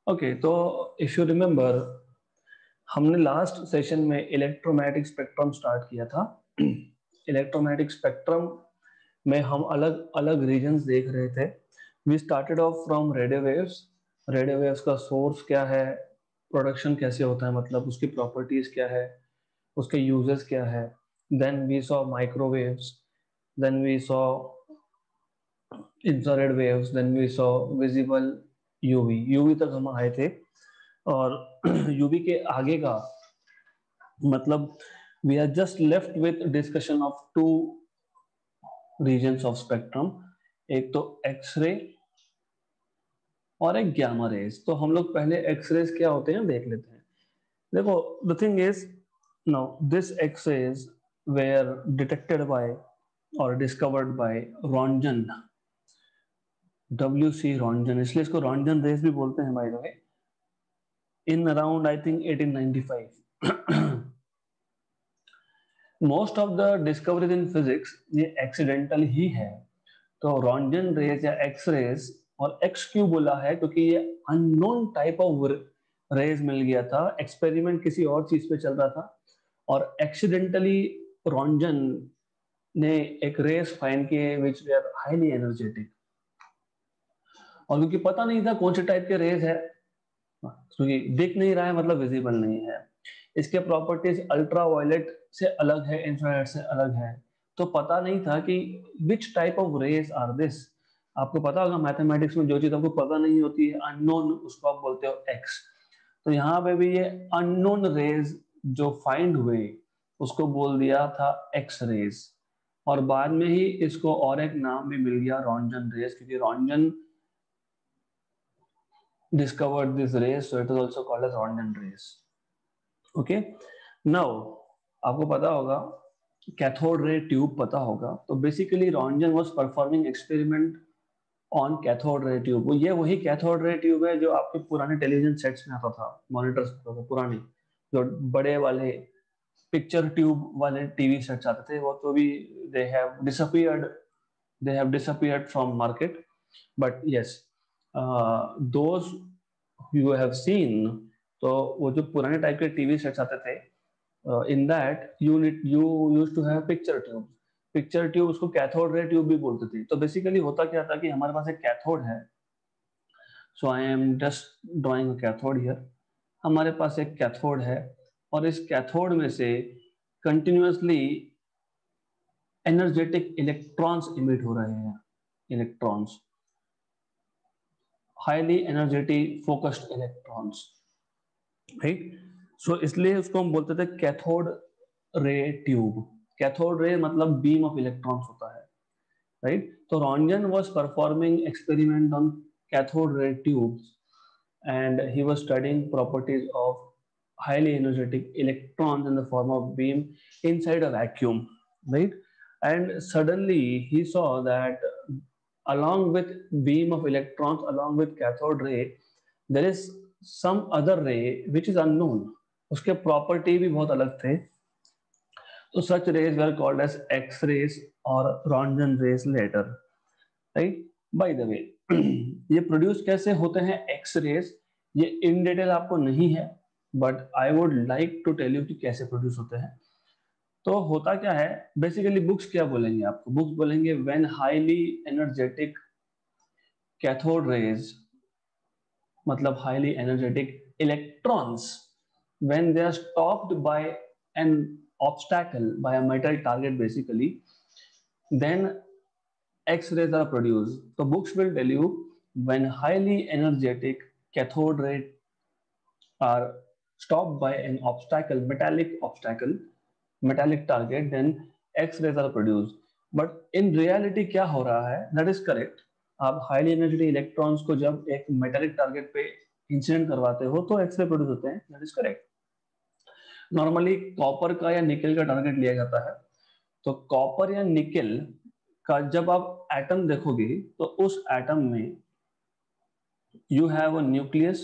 Okay, तो if you remember, हमने last session में इलेक्ट्रोमैग्नेटिक स्पेक्ट्रम स्टार्ट किया था। इलेक्ट्रोमैग्नेटिक स्पेक्ट्रम में हम अलग अलग रीजन्स देख रहे थे। We started off from radio waves. Radio waves का सोर्स क्या है, प्रोडक्शन कैसे होता है, मतलब उसकी प्रॉपर्टीज क्या है, उसके यूजेस क्या है। Then we saw microwaves, then we saw infrared waves, then we saw visible UV. UV तक हम आए थे। और यूवी के आगे का मतलब we are just left with discussion of two regions of spectrum, एक तो एक्सरे और एक गामा रेज। तो हम लोग पहले एक्सरेज क्या होते हैं देख लेते हैं। देखो, the thing is, now this X-rays were detected by और discovered by Roentgen, WC Roentgen, इसलिए इसको रॉन्जन रेज भी बोलते हैं by the way, in around I think 1895। Most of the discoveries in physics ये एक्सीडेंटल ही है। तो रॉन्जन रेज या एक्स रेज, और एक्स क्यों बोला है क्योंकि ये अननोन टाइप ऑफ रेज मिल गया था, एक्सपेरिमेंट किसी और चीज पे चल रहा था और एक्सीडेंटली रॉन्जन ने एक रेज फाइंड किए विच वे आर हाईली एनर्जेटिक। और क्योंकि पता नहीं था कौन से टाइप के रेज है, क्योंकि दिख नहीं रहा है मतलब विजिबल नहीं है, इसके प्रॉपर्टीज अल्ट्रा वायलेट से अलग है, इंफ्रारेड से अलग है, तो पता नहीं था कि which type of rays are this. आपको पता होगा मैथमेटिक्स में जो चीज आपको पता नहीं होती है अननोन, उसको आप बोलते हो एक्स। तो यहाँ पे भी ये अननोन रेज जो फाइंड हुए उसको बोल दिया था एक्स रेज। और बाद में ही इसको और एक नाम भी मिल गया रॉन्जन रेज, क्योंकि रॉन्जन discovered this rays, so it is also called as Röntgen rays. Okay, now आपको पता होगा कैथोड रे ट्यूब पता होगा, तो basically Roentgen was performing experiment on cathode ray tube. वो ये वही कैथोड रे ट्यूब है जो आपके पुराने टेलीविजन सेट्स में आता था, मॉनिटर्स में आता था पुराने, जो बड़े वाले पिक्चर ट्यूब वाले टीवी सेट्स आते थे, वो तो भी they have disappeared, they have disappeared from market. But yes, those you have seen, तो वो जो पुराने टाइप के टीवी सेट्स आते थे, in that unit you use to have picture tube. Picture tube उसको कैथोड रे ट्यूब भी बोलते थे। तो बेसिकली होता क्या था कि हमारे पास एक कैथोड है, so I am just drawing cathode here. हमारे पास एक कैथोड है और इस कैथोड में से कंटिन्यूअसली एनर्जेटिक इलेक्ट्रॉन्स इमिट हो रहे हैं, electrons, highly energetic focused electrons, right. So इसलिए उसको हम बोलते थे cathode ray tube. Cathode ray मतलब बीम ऑफ इलेक्ट्रॉन्स होता है, राइट। तो Roentgen was performing experiment on cathode ray tubes and he was studying properties of highly energetic electrons in the form of beam inside a vacuum, right. And suddenly he saw that along with beam of electrons, along with cathode ray, there is some other ray which is unknown, उसके property भी बहुत अलग थे। तो such rays were called as X rays और Roentgen rays later, right. By the way, ये produce कैसे होते हैं एक्स रेज, ये इन डिटेल आपको नहीं है, but I would like to tell you कि कैसे प्रोड्यूस होते हैं। तो होता क्या है, बेसिकली बुक्स क्या बोलेंगे आपको, बुक्स बोलेंगे when highly energetic cathode rays, मतलब highly energetic electrons, when they are stopped by an obstacle, by a metal target basically, then X-rays are produced. So books will tell you when highly energetic cathode ray are stopped by an obstacle, metallic target, then X-rays are produced. But in reality क्या हो रहा है, that is correct. आप highly energetic electrons को जब एक metallic target पे incident करवाते हो तो एक्सरे प्रोड्यूस होते हैं, that is correct. Normally copper का या निकल का टारगेट लिया जाता है। तो कॉपर या निकल का जब आप एटम देखोगे तो उस एटम में you have a nucleus,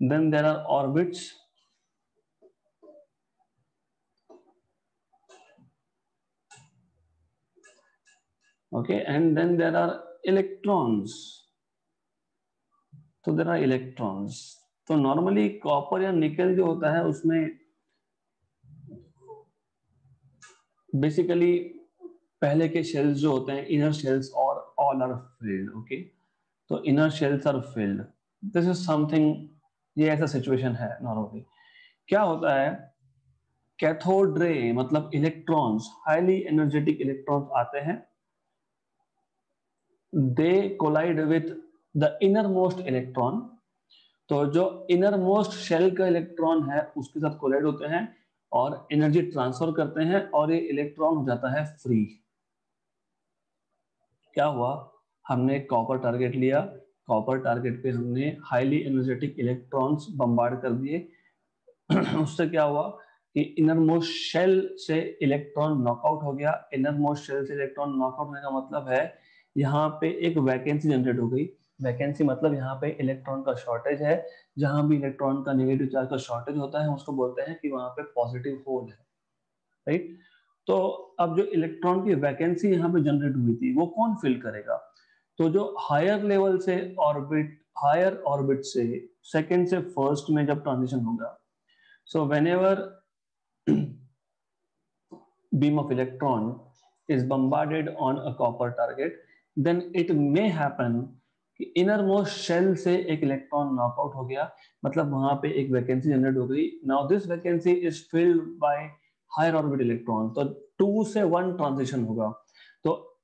then there are orbits, okay, and then there are electrons, तो देयर आर इलेक्ट्रॉन्स। तो नॉर्मली कॉपर या निकल जो होता है उसमें बेसिकली पहले के शेल्स जो होते हैं इनर शेल्स और ऑल आर फिल्ड। ओके, तो inner shells are filled, this is something, ये ऐसा सिचुएशन है नॉर्मली। क्या होता है, कैथोड रे मतलब इलेक्ट्रॉन्स, हाईली एनर्जेटिक इलेक्ट्रॉन्स आते हैं, they collide with the innermost electron. तो जो इनर मोस्ट शेल का इलेक्ट्रॉन है उसके साथ कोलाइड होते हैं और एनर्जी ट्रांसफर करते हैं और ये इलेक्ट्रॉन हो जाता है फ्री। क्या हुआ, हमने कॉपर टारगेट लिया, कॉपर टारगेट पे हमने हाईली एनर्जेटिक इलेक्ट्रॉन्स बम्बार्ड कर दिए उससे क्या हुआ कि इनर मोस्ट शेल से इलेक्ट्रॉन नॉकआउट हो गया। इनर मोस्ट शेल से इलेक्ट्रॉन नॉकआउट होने का मतलब है यहाँ पे एक वैकेंसी जनरेट हो गई। वैकेंसी मतलब यहाँ पे इलेक्ट्रॉन का शॉर्टेज है, जहां भी इलेक्ट्रॉन का नेगेटिव चार्ज का शॉर्टेज होता है उसको बोलते हैं कि वहां पे पॉजिटिव होल है, राइट। तो अब जो इलेक्ट्रॉन की वैकेंसी यहाँ पे जनरेट हुई थी वो कौन फिल करेगा, तो जो हायर लेवल से ऑर्बिट, हायर ऑर्बिट से सेकंड से फर्स्ट में जब ट्रांजिशन होगा, so whenever beam of electron is bombarded on a copper target, then it may happen कि इनर मोस्ट शेल से एक इलेक्ट्रॉन नॉकआउट हो गया, मतलब वहां पे एक वैकेंसी जनरेट हो गई। Now this vacancy is filled by higher orbit electron, तो 2 से 1 ट्रांजिशन होगा। तो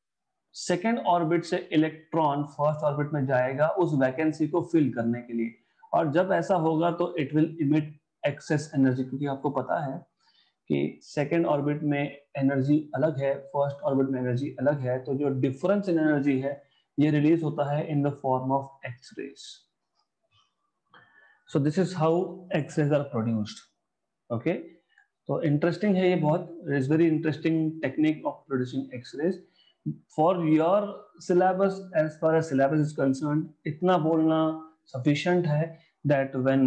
सेकेंड ऑर्बिट से इलेक्ट्रॉन फर्स्ट ऑर्बिट में जाएगा उस वैकेंसी को फिल करने के लिए, और जब ऐसा होगा तो it will emit excess energy, क्योंकि आपको पता है कि सेकेंड ऑर्बिट में एनर्जी अलग है, फर्स्ट ऑर्बिट में एनर्जी अलग है, तो जो डिफरेंस इन एनर्जी है ये रिलीज होता है in the form of X-rays. So this is how X-rays are produced. Okay, तो इंटरेस्टिंग है ये बहुत, is very interesting technique of producing X-rays. For your syllabus, as far as syllabus is concerned, इतना बोलना sufficient है that when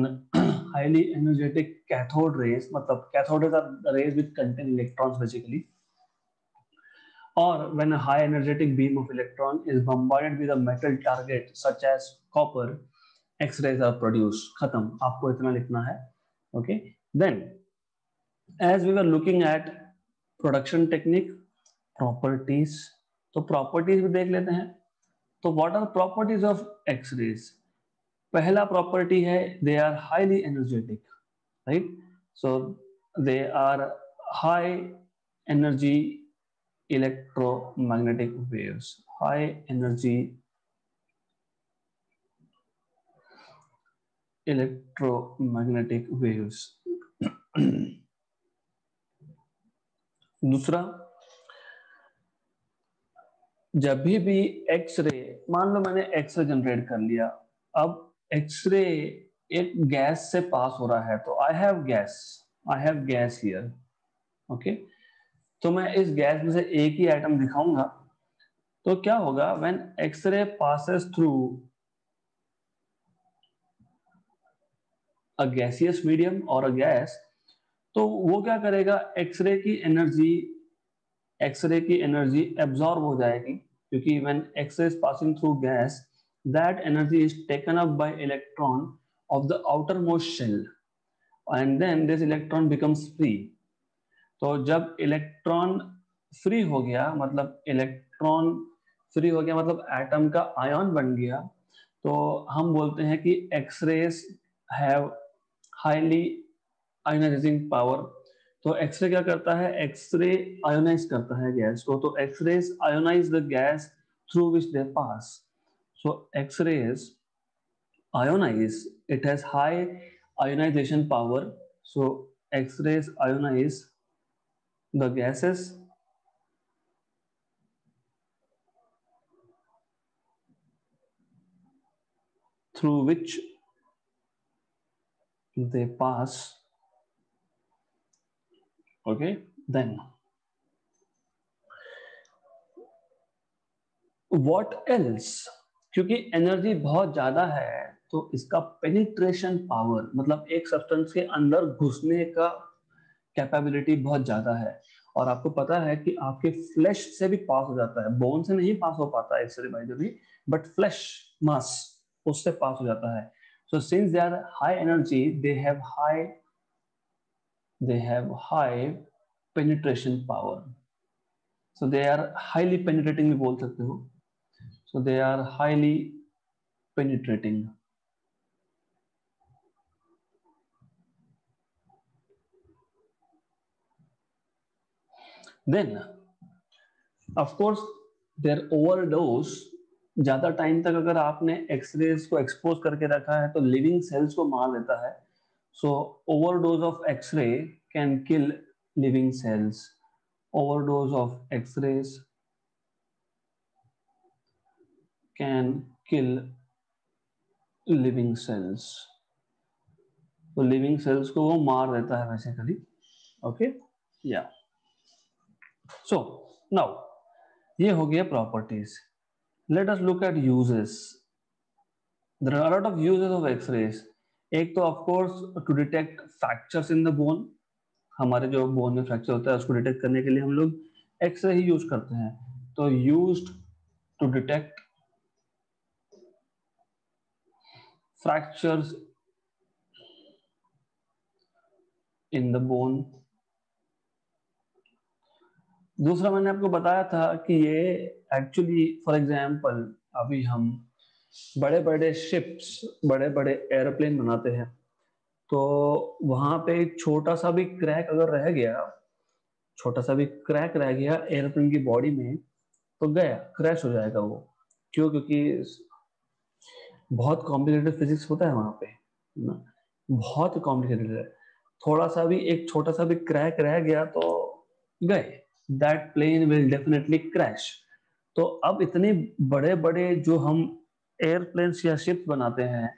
highly energetic cathode rays, मतलब cathode rays are rays which contain electrons basically, or when a high energetic beam of electron is bombarded with a metal target such as copper, x-rays are produced। खत्म, आपको इतना लिखना है। okay, then as we were looking at production technique, properties, तो properties भी देख लेते हैं। तो what are properties of x-rays? पहला प्रॉपर्टी है they are highly energetic, right. So they are high energy electromagnetic waves, high energy electromagnetic waves. दूसरा, जब भी एक्सरे, मान लो मैंने एक्सरे जनरेट कर लिया, अब एक्सरे एक गैस से पास हो रहा है, तो I have gas here. Okay, तो मैं इस गैस में से एक ही आइटम दिखाऊंगा, तो क्या होगा, when X-ray passes through a gaseous medium और अ गैस, तो वो क्या करेगा, एक्सरे की एनर्जी एब्जॉर्ब हो जाएगी, क्योंकि when X-ray is passing through gas, that energy is taken up by electron of the outer most shell and then this electron becomes free. तो जब इलेक्ट्रॉन फ्री हो गया, मतलब एटम का आयन बन गया, तो हम बोलते हैं कि X-rays have highly ionizing power. तो एक्सरे क्या करता है, एक्सरे आयोनाइज करता है गैस को, तो X-rays ionize the gas through which they pass. So X-rays ionize, it has high ionization power, so x-rays ionize the gases through which they pass। okay, then what else, क्योंकि energy बहुत ज्यादा है तो इसका penetration power, मतलब एक substance के अंदर घुसने का कैपेबिलिटी बहुत ज्यादा है। और आपको पता है कि आपके फ्लैश से भी पास हो जाता है, बोन से नहीं पास हो पाता है X ray by the way, but flesh mass उससे पास हो जाता है. So since they are high energy, they have high penetration power. So they are highly penetrating भी बोल सकते हो. So they are highly penetrating. Then of course their overdose, ज्यादा टाइम तक अगर आपने एक्सरेज को एक्सपोज करके रखा है तो लिविंग सेल्स को मार देता है. So overdose of x-ray can kill living cells. Overdose of x-rays can kill living cells. तो लिविंग सेल्स को वो मार देता है बेसिकली. ओके, या. सो नाउ ये हो गया properties. Let us look at uses. There are a lot of uses of X-rays. एक तो of course to detect fractures in the bone. हमारे जो बोन में फ्रैक्चर होता है उसको डिटेक्ट करने के लिए हम लोग एक्सरे ही यूज करते हैं. तो used to detect fractures in the bone. दूसरा मैंने आपको बताया था कि ये एक्चुअली फॉर एग्जांपल अभी हम बड़े बड़े शिप्स, बड़े बड़े एयरप्लेन बनाते हैं तो वहां पे एक छोटा सा भी क्रैक अगर रह गया, छोटा सा भी क्रैक रह गया एयरप्लेन की बॉडी में तो गया, क्रैश हो जाएगा वो. क्यों? क्योंकि बहुत कॉम्प्लिकेटेड फिजिक्स होता है वहां पे ना, बहुत कॉम्प्लिकेटेड है. थोड़ा सा भी, एक छोटा सा भी क्रैक रह गया तो गए, that plane will definitely crash. तो अब इतने बड़े बड़े जो हम एयरप्लेन्स या शिप बनाते हैं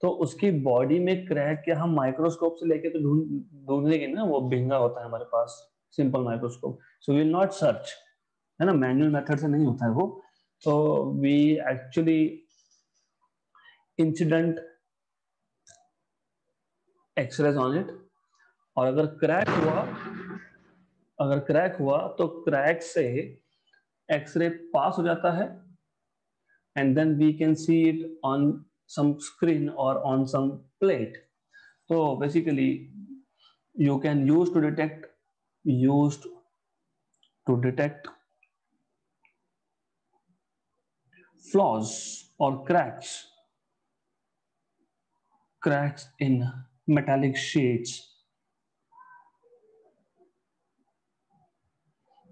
तो उसकी बॉडी में क्रैक क्या हम माइक्रोस्कोप से लेके तो ढूंढेंगे ना, वो भिंगा होता है हमारे पास simple microscope. So will not search, है ना, मैनुअल मेथड से नहीं होता है वो. तो we actually incident X-rays on it. और अगर क्रैक हुआ तो क्रैक से एक्सरे पास हो जाता है and then we can see it on some screen और ऑन सम प्लेट. तो basically you can use to detect flaws or cracks in metallic sheets.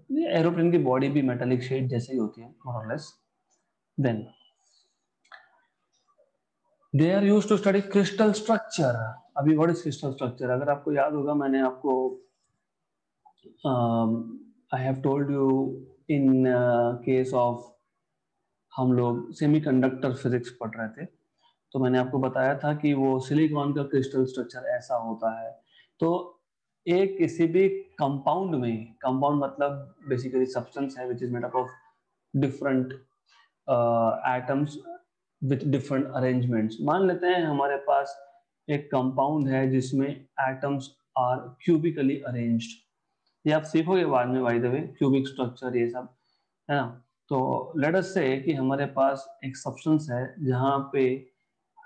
Aeroplane की बॉडी भी मेटालिक शेड जैसे ही होती है more or less. Then they are used to study crystal structure. अभी what is crystal structure? अगर आपको याद होगा मैंने आपको I have told you in case of हम लोग सेमीकंडक्टर फिजिक्स पढ़ रहे थे तो मैंने आपको बताया था कि वो सिलिकॉन का क्रिस्टल स्ट्रक्चर ऐसा होता है. तो एक किसी भी कंपाउंड में, कंपाउंड मतलब बेसिकली सब्सटेंस है which is made up of different atoms with different arrangements. मान लेते हैं हमारे पास एक कंपाउंड है जिसमें एटम्स आर क्यूबिकली अरेंज्ड. ये आप सीखोगे बाद में bye the way, cubic structure ये सब, है ना. तो लेट अस से कि हमारे पास एक सब्सटेंस है जहां पे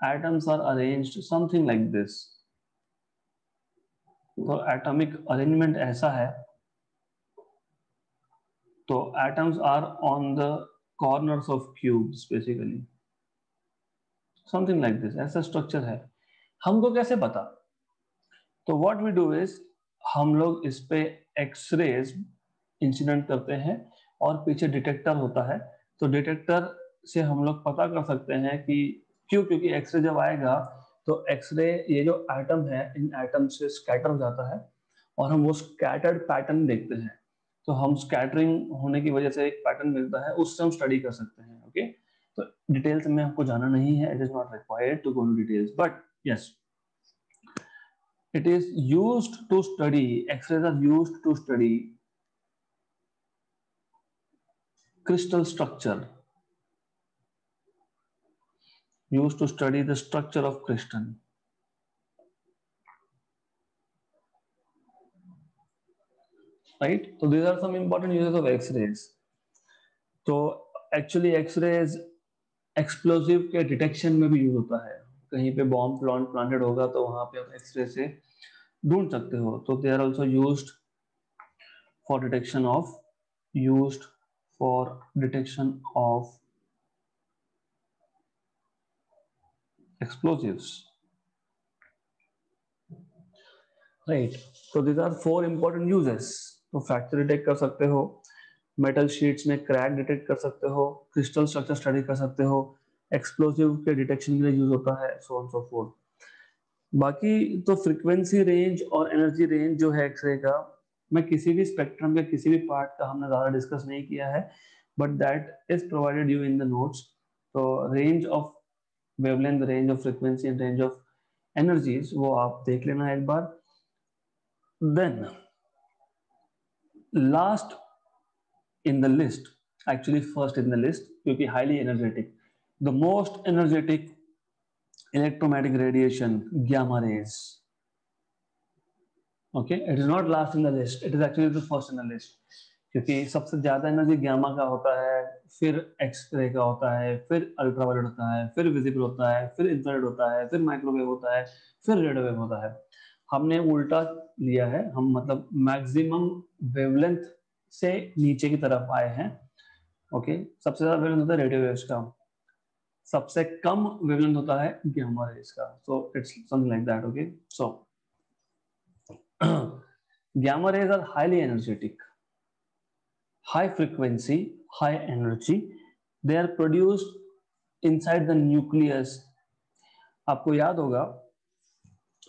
atoms are arranged something like this. तो एटॉमिक अरेंजमेंट ऐसा है, तो atoms are on the corners of cubes basically, something like this. ऐसा स्ट्रक्चर है. हमको कैसे पता? तो व्हाट वी डू इज हम लोग इस पे एक्सरेज इंसिडेंट करते हैं और पीछे डिटेक्टर होता है. तो डिटेक्टर से हम लोग पता कर सकते हैं कि क्यों, क्योंकि एक्सरे जब आएगा तो एक्सरे ये जो एटम है इन एटम से स्कैटर हो जाता है और हम वो स्कैटर्ड पैटर्न देखते हैं. तो हम स्कैटरिंग होने की वजह से एक पैटर्न मिलता है, उससे हम स्टडी कर सकते हैं. ओके, तो डिटेल्स में आपको जाना नहीं है, it is not required to go into details, but yes it is used to study, x-rays are used to study crystal structure, used to study the structure of crystal. Right, so these are some important uses of x-rays. So actually x-rays explosive के detection में भी use होता है। कहीं पे bomb planted होगा तो वहां पे आप एक्सरे से ढूंढ सकते हो। तो they are also used for detection of explosives, right? So these are 4 important uses. तो फ्रैक्चर डिटेक्ट कर सकते हो, मेटल शीट्स में क्रैक डिटेक्ट कर सकते हो, क्रिस्टल स्ट्रक्चर स्टडी कर सकते हो, एक्सप्लोसिव के डिटेक्शन के लिए यूज होता है, सो ऑन सो फोर्थ। बाकी तो फ्रीक्वेंसी रेंज और एनर्जी रेंज जो है एक्सरे का, मैं किसी भी स्पेक्ट्रम के किसी भी पार्ट का हमने ज्यादा डिस्कस नहीं किया है, but that is provided you in the notes. तो range of wavelength, range of frequency and range of energies वो आप देख लेना एक बार। Then last in the list, actually first in the list, क्योंकि highly energetic, the most energetic electromagnetic radiation, gamma rays. Okay, it is not last in the list, it is actually the first in the list, क्योंकि सबसे ज्यादा energy gamma का होता है, फिर x ray का होता है, फिर अल्ट्रावायलेट होता है, फिर विजिबल होता है, फिर इंफ्रारेड होता है, फिर माइक्रोवेव होता है, फिर रेडियो वेव होता है। हमने उल्टा लिया है, हम मतलब मैक्सिमम वेवलेंथ से नीचे की तरफ आए हैं। ओके, सबसे ज्यादा वेवलेंथ होता है रेडियो वेव्स का, सबसे कम वेवलेंथ होता है गामा रेज का। So it's something like that. Okay, so gamma rays are highly energetic, high frequency, high energy. They are produced inside the nucleus. आपको याद होगा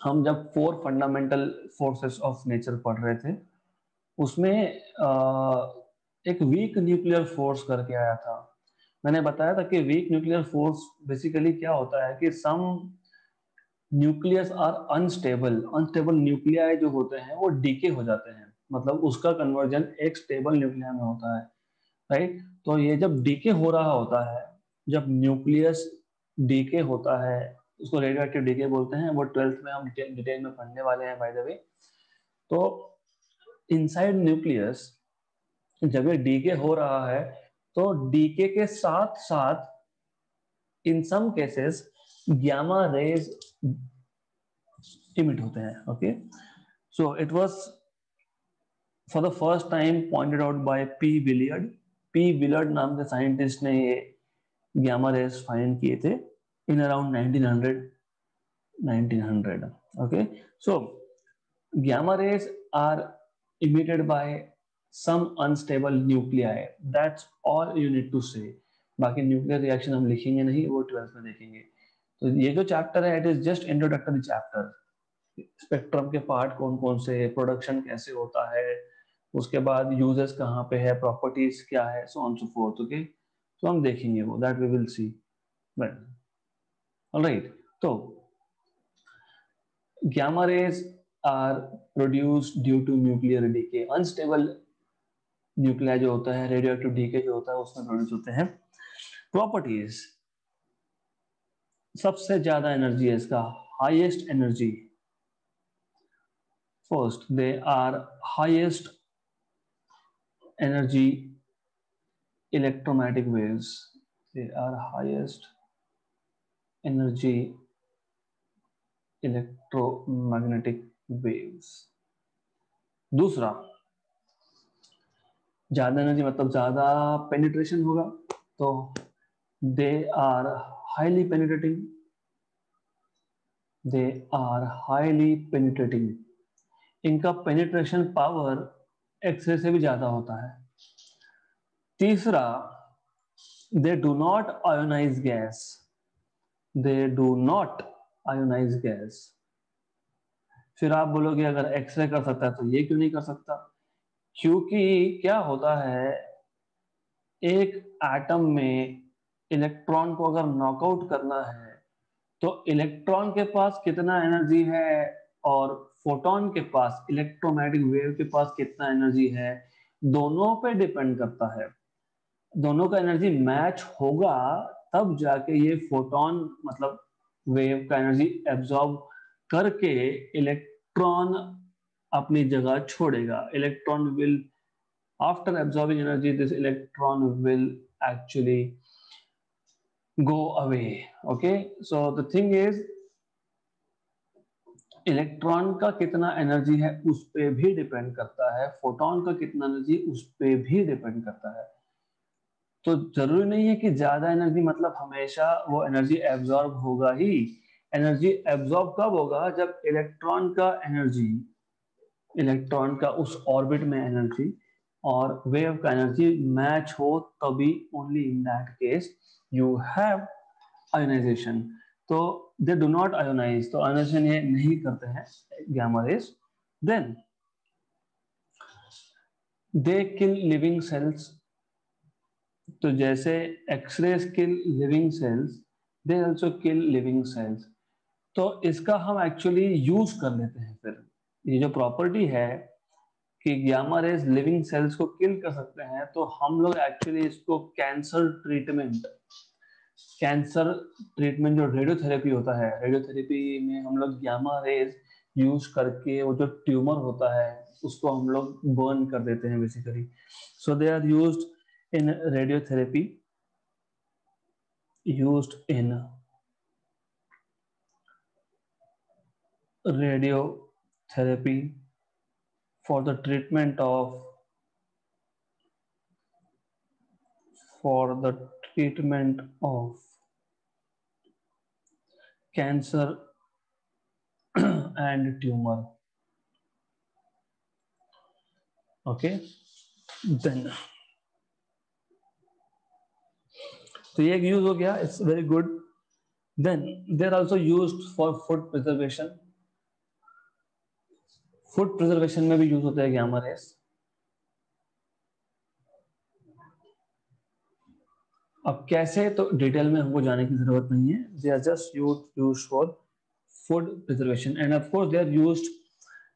हम जब 4 फंडामेंटल फोर्सेस ऑफ नेचर पढ़ रहे थे, उसमें एक वीक न्यूक्लियर फोर्स करके आया था। मैंने बताया था कि वीक न्यूक्लियर फोर्स बेसिकली क्या होता है कि some nucleus are unstable, unstable nuclei जो होते हैं वो डीके हो जाते हैं, मतलब उसका कन्वर्जन एक स्टेबल न्यूक्लिया में होता है, राइट? तो ये जब डीके हो रहा होता है, जब न्यूक्लियस डीके होता है, उसको रेडियो एक्टिव डीके बोलते हैं, वो 12th में हम डिटेल में पढ़ने वाले हैं बाय द वे। तो इनसाइड न्यूक्लियस जब ये डीके हो रहा है, तो डीके के साथ साथ in some cases gamma rays emit होते हैं। Okay, so it was for the first time pointed out by P Villard. P Villard नाम के साइंटिस्ट ने ये गामा रेज फाइंड किए थे in around 1900। Okay, so gamma rays are emitted by some unstable nuclei, that's all you need to say। बाकी nuclear reaction हम लिखेंगे नहीं, वो 12th में देखेंगे। तो ये जो चैप्टर है it is just introductory chapter, spectrum के पार्ट कौन कौन से, प्रोडक्शन कैसे होता है, उसके बाद यूजेस कहाँ पे है, प्रॉपर्टीज क्या है, so on so forth. Okay, तो हम देखेंगे वो, that we will see. Alright, तो gamma rays are produced due to nuclear decay। unstable nuclei जो होता है, रेडियो एक्टिव डीके जो होता है, उसमें प्रोड्यूस होते हैं। प्रॉपर्टीज, सबसे ज्यादा एनर्जी है इसका, highest energy. First, they are highest energy electromagnetic waves, they are highest energy electromagnetic waves. दूसरा, ज्यादा एनर्जी मतलब ज्यादा पेनिट्रेशन होगा, तो they are highly penetrating, they are highly penetrating. इनका पेनिट्रेशन पावर एक्सरे से भी ज्यादा होता है। तीसरा, they do not ionise gas, they do not ionise gas. फिर आप बोलोगे अगर एक्सरे कर सकता है तो ये क्यों नहीं कर सकता? क्योंकि क्या होता है, एक एटम में इलेक्ट्रॉन को अगर नॉकआउट करना है तो इलेक्ट्रॉन के पास कितना एनर्जी है और फोटॉन के पास, इलेक्ट्रोमैग्नेटिक वेव के पास कितना एनर्जी है, दोनों पे डिपेंड करता है। दोनों का एनर्जी मैच होगा तब जाके ये फोटॉन मतलब वेव का एनर्जी एब्जॉर्ब करके इलेक्ट्रॉन अपनी जगह छोड़ेगा। Electron will, after absorbing energy, this electron will actually go away. Okay, so the thing is electron का कितना एनर्जी है उस पे भी डिपेंड करता है, फोटोन का कितना एनर्जी उस पे भी डिपेंड करता है। तो जरूरी नहीं है कि ज्यादा एनर्जी मतलब हमेशा वो एनर्जी एब्जॉर्ब होगा ही। एनर्जी एब्जॉर्ब कब होगा, जब इलेक्ट्रॉन का उस ऑर्बिट में एनर्जी और वेव का एनर्जी मैच हो, तभी only in that case you have ionisation. तो दे डू नॉट आयोनाइज, तो आयोनाइजेशन ये नहीं करते हैं gamma rays. Then they kill living cells. तो जैसे X rays kill living cells, they also kill living cells. तो इसका हम एक्चुअली यूज कर लेते हैं फिर। ये जो प्रॉपर्टी है कि गामा रेज लिविंग सेल्स को किल कर सकते हैं, तो हम लोग एक्चुअली इसको कैंसर ट्रीटमेंट जो रेडियोथेरेपी होता है, रेडियोथेरेपी में हम लोग गामा रेज यूज करके वो जो ट्यूमर होता है उसको हम लोग बर्न कर देते हैं basically. So they are used in radiotherapy, used in radiotherapy for the treatment of cancer and tumor. Okay, then तो ये एक यूज हो गया, it's very good. Then they are also used for food preservation. Food preservation में भी use होता है gamma rays. अब कैसे, तो डिटेल में हमको जाने की जरूरत नहीं है। They are just used for food preservation and of course they are used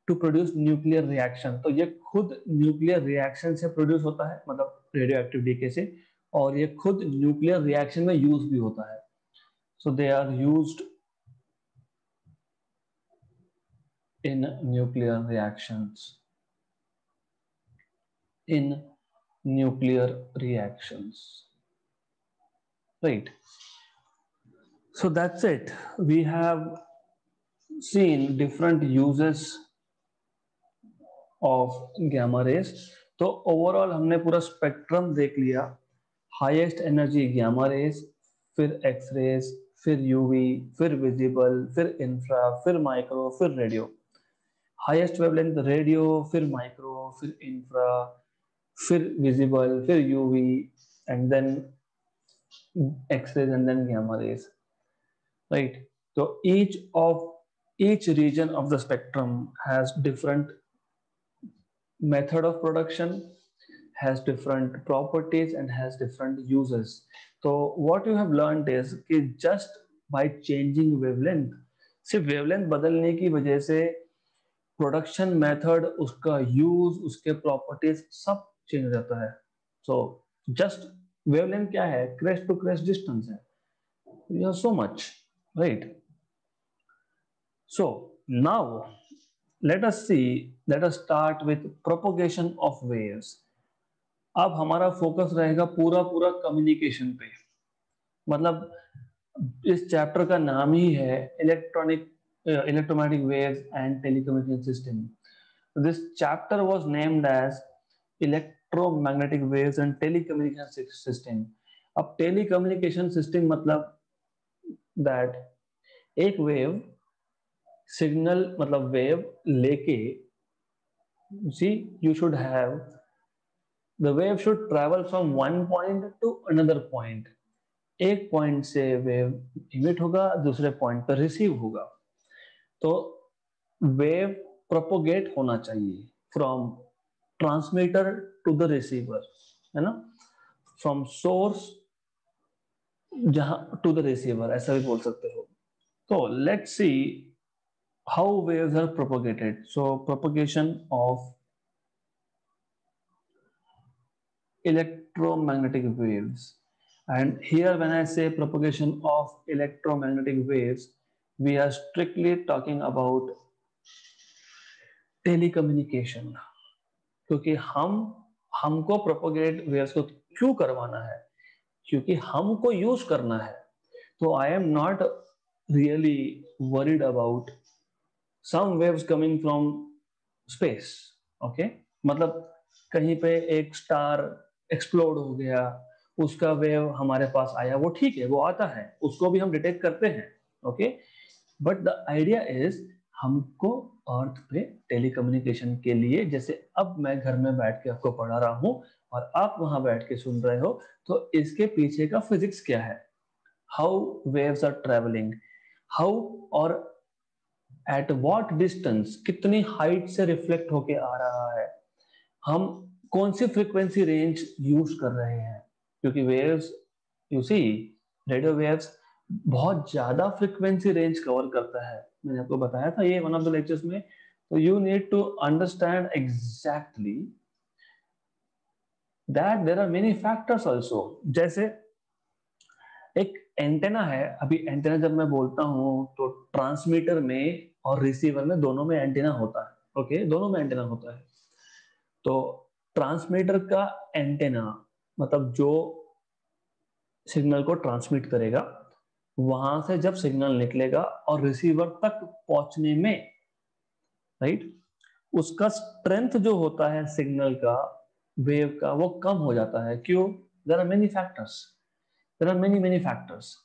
to produce nuclear reaction. तो ये खुद न्यूक्लियर रिएक्शन से प्रोड्यूस होता है, मतलब रेडियो एक्टिव डीके से, और ये खुद न्यूक्लियर रिएक्शन में यूज भी होता है। So they are used in nuclear reactions, in nuclear reactions, right? So that's it. We have seen different uses of gamma rays. तो ओवरऑल हमने पूरा स्पेक्ट्रम देख लिया। हाईएस्ट एनर्जी गामा रेज, फिर एक्स रेज, फिर यूवी, फिर visible, फिर infra, फिर माइक्रो, फिर रेडियो। हाईएस्ट वेवलेंथ रेडियो, फिर माइक्रो, फिर इंफ्रा, फिर विजिबल, फिर UV, and then X-rays and then gamma rays, right? So each region of the spectrum has different method of production, has different properties and has different uses. So what you have learned is कि just by changing wavelength, सिर्फ wavelength बदलने की वजह से production method, उसका use, उसके properties सब change हो जाता है। सो जस्ट वेवलेंथ क्या है, क्रेस्ट टू क्रेस्ट डिस्टेंस है, you so much, right? So now let us start with propagation of waves. अब हमारा फोकस रहेगा पूरा पूरा कम्युनिकेशन पे। मतलब इस चैप्टर का नाम ही है electromagnetic waves and telecommunication system. This chapter was named as electromagnetic waves and telecommunication system. अब टेलीकम्युनिकेशन सिस्टम मतलब दैट एक वेव सिग्नल, मतलब वेव लेके, see you should have the wave should travel from one point to another point. एक point से wave emit होगा, दूसरे point पर रिसीव होगा। तो वेव प्रोपोगेट होना चाहिए from transmitter to the receiver, है ना, फ्रॉम सोर्स जहां टू द रिसीवर, ऐसा भी बोल सकते हो। तो let's see how waves are propagated. So propagation of electromagnetic waves, and here when I say propagation of electromagnetic waves, we are strictly talking about telecommunication, क्योंकि हमको propagate waves को क्यों करवाना है, क्योंकि हमको यूज करना है। तो I am not really worried about some waves coming from space, okay, मतलब कहीं पे एक स्टार एक्सप्लोड हो गया, उसका वेव हमारे पास आया, वो ठीक है, वो आता है, उसको भी हम डिटेक्ट करते हैं, okay, but the idea is हमको अर्थ पे टेलीकम्युनिकेशन के लिए, जैसे अब मैं घर में बैठ के आपको पढ़ा रहा हूँ और आप वहां बैठ के सुन रहे हो, तो इसके पीछे का फिजिक्स क्या है, how waves are travelling, how और एट व्हाट डिस्टेंस, कितनी हाइट से रिफ्लेक्ट होके आ रहा है, हम कौन सी फ्रीक्वेंसी रेंज यूज कर रहे हैं, क्योंकि waves, you see, radio waves बहुत ज्यादा फ्रीक्वेंसी रेंज कवर करता है, मैंने आपको बताया था ये वन ऑफ द लेक्चर्स में। तो you need to understand exactly that there are many factors also. जैसे एक एंटेना है, अभी एंटेना जब मैं बोलता हूं तो ट्रांसमीटर में और रिसीवर में, दोनों में एंटेना होता है, ओके, दोनों में एंटेना होता है। तो ट्रांसमीटर का एंटेना मतलब जो सिग्नल को ट्रांसमिट करेगा, वहां से जब सिग्नल निकलेगा और रिसीवर तक पहुंचने में, राइट, उसका स्ट्रेंथ जो होता है सिग्नल का, वेव का, वो कम हो जाता है। क्यों? There are many factors, there are many many factors.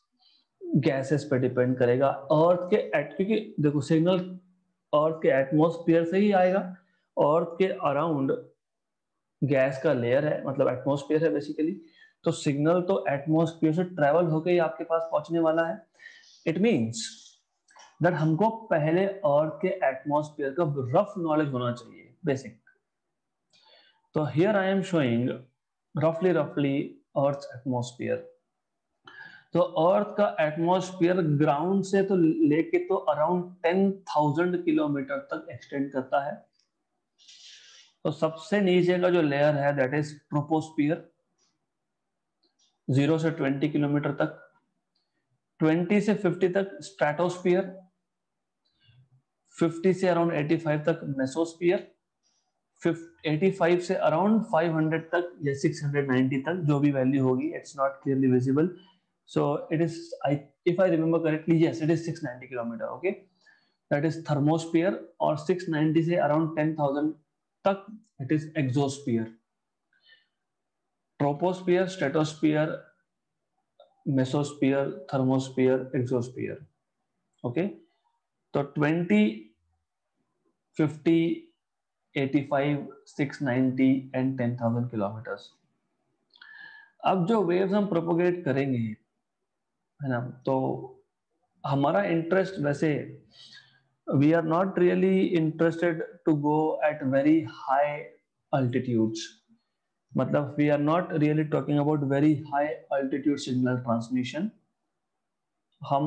Gases पे डिपेंड करेगा, अर्थ के क्योंकि देखो सिग्नल अर्थ के एटमॉस्फेयर से ही आएगा, अर्थ के अराउंड गैस का लेयर है, मतलब एटमॉस्फेयर है बेसिकली, तो सिग्नल तो एटमॉस्फेयर से ट्रेवल होकर ही आपके पास पहुंचने वाला है। इट मींस दैट हमको पहले अर्थ के एटमॉस्फेयर का रफ नॉलेज होना चाहिए, बेसिक। तो हियर आई एम शोइंग रफली अर्थ एटमॉस्फेयर। तो अर्थ का एटमॉस्फेयर ग्राउंड से तो लेके तो अराउंड 10,000 किलोमीटर तक एक्सटेंड करता है। तो सबसे नीचे का जो लेयर है दैट इज ट्रोपोस्फियर, 0 से 20 किलोमीटर तक, 20 से 50 तक स्ट्रेटोस्फियर, 50 से अराउंड 85 तक मेसोस्फियर, 85 से अराउंड 500 तक या 690 तक, जो भी वैल्यू होगी, it's not clearly visible, so it is, I if I remember correctly, yes it is 690 kilometre, okay, that is thermosphere. और 690 से अराउंड 10,000 तक it is exosphere. Troposphere, stratosphere, mesosphere, thermosphere, exosphere, okay. तो 20, 50, 85, 690 and 10,000 kilometres. अब जो waves हम propagate करेंगे, है ना, तो हमारा इंटरेस्ट वैसे, we are not really interested to go at very high altitudes, मतलब we are not really talking about very high altitude signal transmission. हम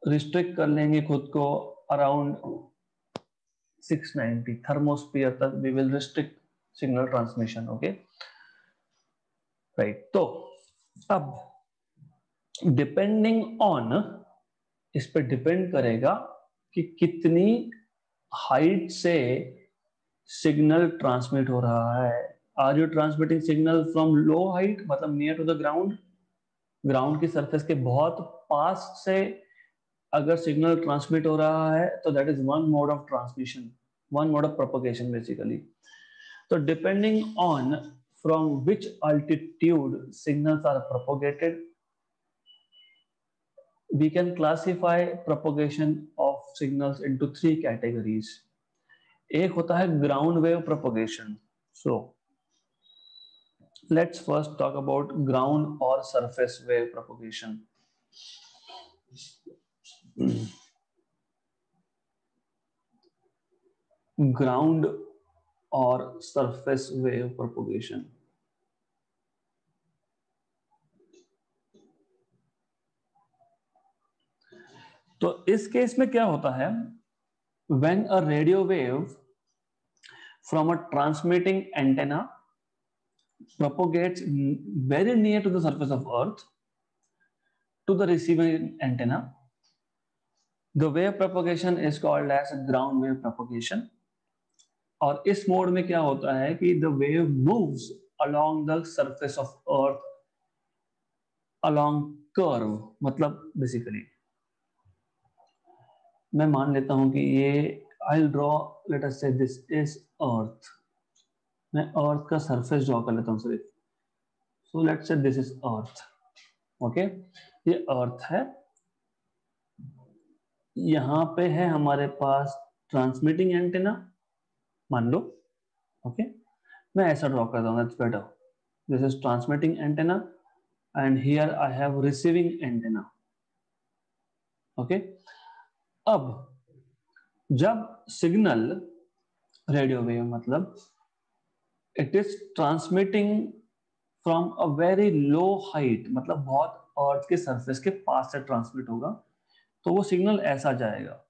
रिस्ट्रिक्ट कर लेंगे खुद को अराउंड 690 थर्मोस्फियर तक, we will restrict signal transmission, okay, right. तो अब depending on, इस पे डिपेंड करेगा कि कितनी हाइट से सिग्नल ट्रांसमिट हो रहा है। Are you transmitting signal from low height, मतलब near to the ground, ground की सरफेस के बहुत पास से अगर सिग्नल ट्रांसमिट हो रहा है, तो that is one mode of transmission, one mode of propagation basically. तो depending on from which altitude signals are propagated, we can classify propagation of signals into 3 categories. एक होता है ground wave propagation. So let's first talk about ground or surface wave propagation. Ground or surface wave propagation. तो इस case में क्या होता है, when a radio wave from a transmitting antenna propagates very near to the surface of earth to the receiving antenna, the wave propagation is called as ground wave propagation. और इस mode में क्या होता है कि the wave moves along the surface of earth along curve, मतलब basically मैं मान लेता हूं कि ये I will draw, let us से दिस इज अर्थ, मैं अर्थ का सरफेस ड्रॉ कर लेता हूं सिर्फ। So let's say this is earth, okay, ये अर्थ है, यहां पे है हमारे पास ट्रांसमिटिंग एंटेना, मान लो, ओके, मैं ऐसा ड्रॉ करता हूं, that's better, this is transmitting antenna and here I have receiving antenna, okay. अब जब सिग्नल, रेडियो वेव मतलब it is transmitting from a very low height, मतलब बहुत अर्थ के सरफेस के पास से ट्रांसमिट होगा, तो वो सिग्नल ऐसा जाएगा।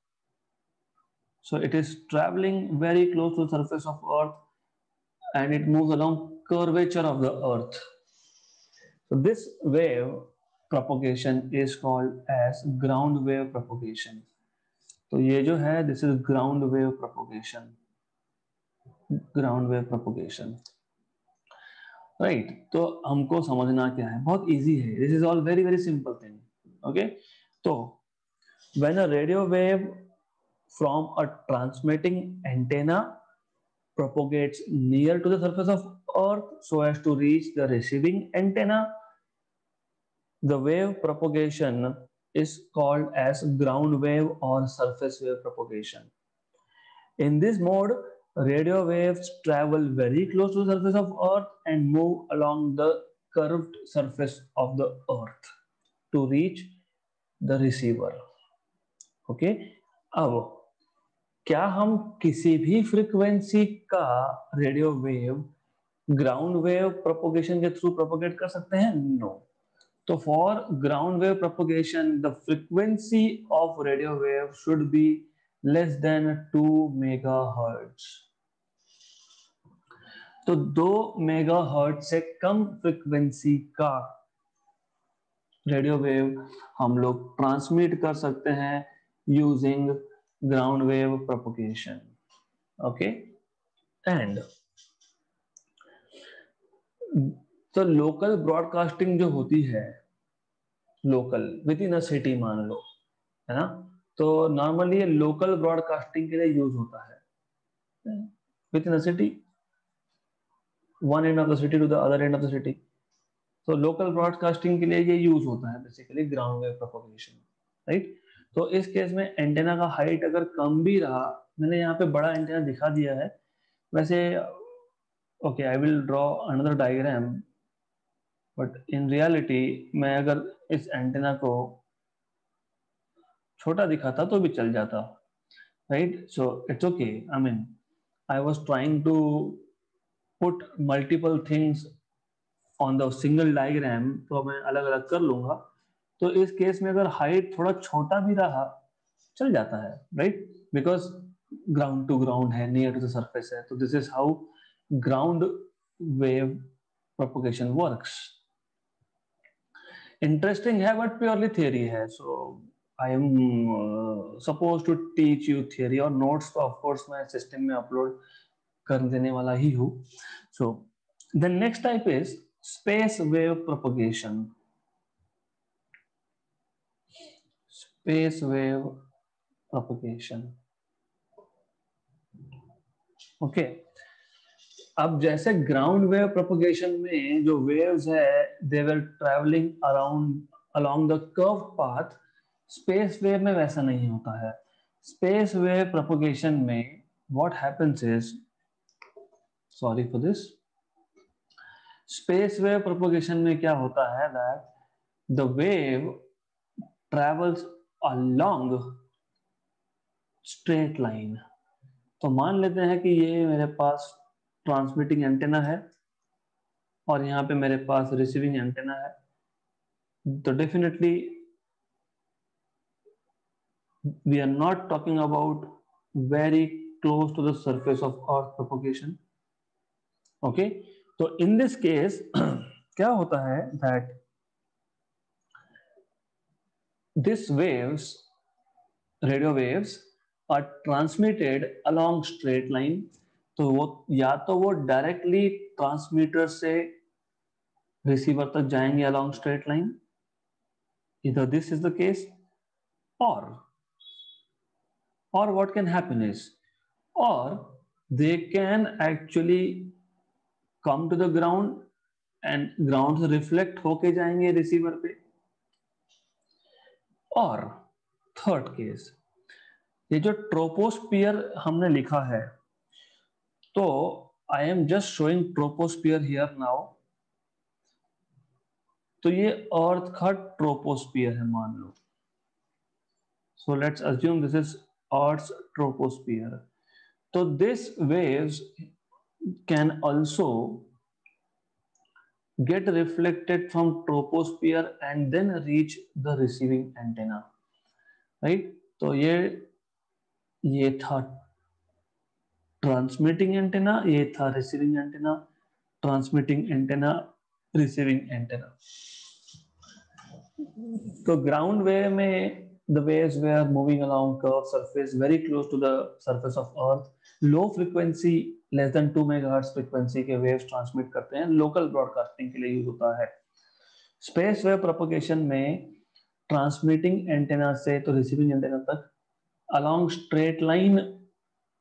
So it is travelling very close to surface of earth and it moves along curvature of the earth. So this wave propagation is called as ground wave propagation. तो ये जो है this is ground wave propagation, ground wave propagation, right? तो हमको समझना क्या है, बहुत easy है, this is all very very simple thing, okay? तो when a radio wave from a transmitting antenna propagates near to the surface of earth so as to reach the receiving antenna, the wave propagation is called as ground wave or surface wave propagation. In this mode, radio waves travel very close to the surface of earth and move along the curved surface of the earth to reach the receiver. Okay, अब क्या हम किसी भी frequency का radio wave ground wave propagation के through propagate कर सकते हैं? No. So for ground wave propagation, the frequency of radio wave should be less than 2 megahertz. तो 2 मेगाहर्ट्ज से कम फ्रीक्वेंसी का रेडियो वेव हम लोग ट्रांसमिट कर सकते हैं using ground wave propagation, okay. And तो लोकल ब्रॉडकास्टिंग जो होती है, local with in a city मान लो, है ना, तो नॉर्मली ये लोकल ब्रॉडकास्टिंग के लिए यूज होता है within a city, one end of the city to the other end of the city. तो लोकल ब्रॉडकास्टिंग के लिए ये यूज होता है basically ground wave propagation, right. तो इस केस में एंटेना का हाइट अगर कम भी रहा, मैंने यहाँ पे बड़ा एंटेना दिखा दिया है वैसे, okay, I will draw another diagram, but in reality मैं अगर इस एंटेना को छोटा दिखाता तो भी चल जाता, right. So it's okay, I mean I was trying to put multiple things on the single diagram, तो मैं अलग अलग कर लूंगा। तो इस केस में अगर हाइट थोड़ा छोटा भी रहा चल जाता है, right, because ground to ground है, नियर टू द सरफेस है। तो this is how ground wave propagation works. Interesting है बट प्योरली थियरी है, so I am suppose to teach you theory, और नोट्स तो ऑफकोर्स मैं सिस्टम में upload कर देने वाला ही हूँ। So the next type is space wave propagation. Space wave propagation. Okay. अब जैसे ग्राउंड वेव प्रोपगेशन में जो वेव्स है they were travelling around along the curve path, space wave में वैसा नहीं होता है। स्पेस वेव प्रोपगेशन में what happens is, sorry for this, space wave propagation में क्या होता है that the wave travels along straight line। तो मान लेते हैं कि ये मेरे पास ट्रांसमिटिंग एंटेना है और यहाँ पे मेरे पास रिसीविंग एंटेना है, तो definitely we are not talking about very close to the surface of earth propagation, okay. तो इन दिस केस क्या होता है that this waves, radio waves are transmitted along straight line. तो वो या तो वो डायरेक्टली ट्रांसमीटर से रिसीवर तक जाएंगे along straight line, either this is the case, or what can happen is, or they can actually come to the ground and ground से reflect होके जाएंगे रिसीवर पे, और थर्ड केस, ये जो ट्रोपोस्फियर हमने लिखा है, तो I am just showing troposphere here now, तो ये अर्थ का ट्रोपोस्फियर है मान लो, so let's assume this is earth troposphere, तो this waves can also get reflected from troposphere and then reach the receiving antenna, right? तो ये था ट्रांसमिटिंग एंटेना, ये था receiving antenna, transmitting antenna, receiving antenna. तो ग्राउंड वेव में the waves were moving along curved surface very close to the surface of earth, low frequency less than 2 megahertz frequency के waves transmit करते हैं, local broadcasting के लिए use होता है। Space wave propagation में ट्रांसमिटिंग एंटेना से तो रिसीविंग एंटेना तक along straight line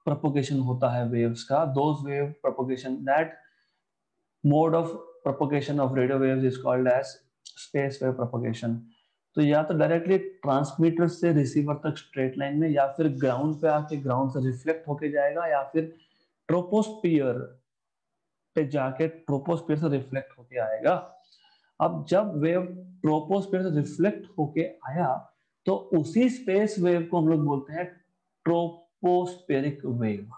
propagation होता है waves का, those wave propagation, that mode of propagation of radio waves is called as space wave propagation। तो या तो डायरेक्टली ट्रांसमीटर से रिसीवर तक स्ट्रेट लाइन में, या फिर ग्राउंड पे आके ग्राउंड से रिफ्लेक्ट होके जाएगा, या फिर ट्रोपोस्फियर पे जाके ट्रोपोस्फियर से रिफ्लेक्ट होके आएगा। अब जब वेव ट्रोपोस्फियर से रिफ्लेक्ट होके आया, तो उसी स्पेस वेव को हम लोग बोलते हैं ट्रोपोस्फेरिक वेव।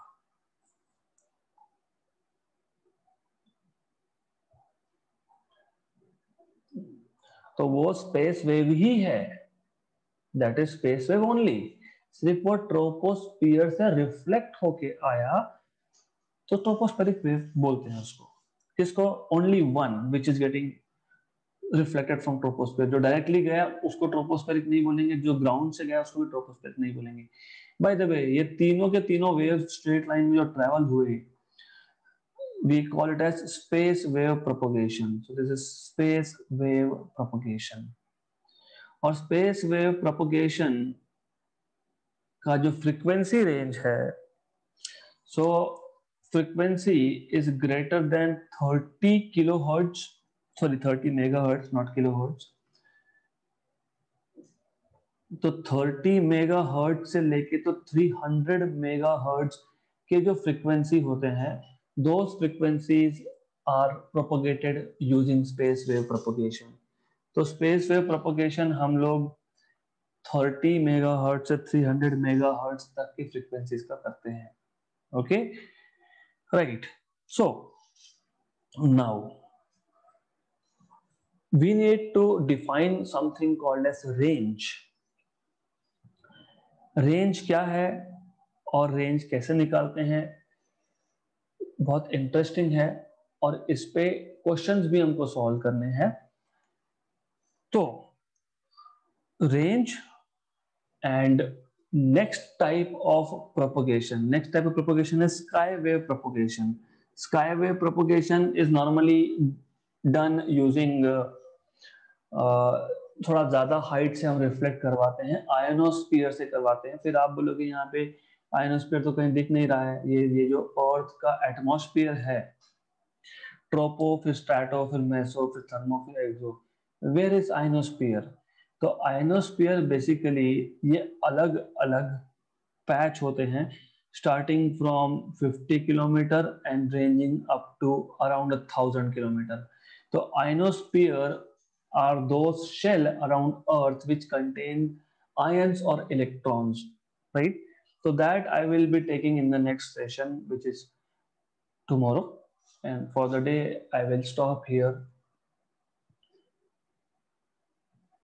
तो वो स्पेस वेव ही है, that is space wave only, सिर्फ वो ट्रोपोस्फियर से रिफ्लेक्ट होके आया तो ट्रोपोस्फेरिक वेव बोलते हैं उसको। किसको? Only one which is getting reflected from troposphere, जो डायरेक्टली गया उसको ट्रोपोस्फेरिक नहीं बोलेंगे, जो ग्राउंड से गया उसको भी ट्रोपोस्फेरिक नहीं बोलेंगे। बाय द वे, ये तीनों के तीनों वेव स्ट्रेट लाइन में जो ट्रेवल हुए, we call it as space wave propagation। so this is space wave propagation। और space wave propagation का जो frequency range है, so frequency is greater than 30 kilohertz, sorry 30 megahertz, not kilohertz। तो 30 megahertz से लेके तो 300 मेगाहर्ट्ज के जो फ्रीक्वेंसी होते हैं, those frequencies are propagated using space wave propagation. तो स्पेस वेव प्रोपगेशन हम लोग 30 मेगाहर्ट्ज से 300 मेगाहर्ट्ज तक की फ्रीक्वेंसीज का करते हैं। Okay, right. So now we need to define something called as range। Range क्या है और रेंज कैसे निकालते हैं, बहुत इंटरेस्टिंग है, और इस पे क्वेश्चंस भी हमको सॉल्व करने हैं। तो range and next type of propagation, is sky wave propagation। sky wave propagation is normally done using थोड़ा ज्यादा हाइट से हम रिफ्लेक्ट करवाते हैं, आयनोस्फीयर से करवाते हैं। फिर आप बोलोगे यहाँ पे आयनोस्फीयर तो कहीं दिख नहीं रहा है, ये जो अर्थ का एटमॉस्फेयर है, ट्रोपो फिर स्ट्रैटो फिर मेसो फिर थर्मो फिर एक्सो, वेयर इज आयनोस्फीयर? तो आयनोस्फीयर बेसिकली ये अलग अलग पैच होते हैं, starting from 50 kilometre and ranging up to around 1000 kilometre. तो ionosphere are those shell around earth which contain ions or electrons, right? So that I will be taking in the next session, which is tomorrow, and for the day I will stop here.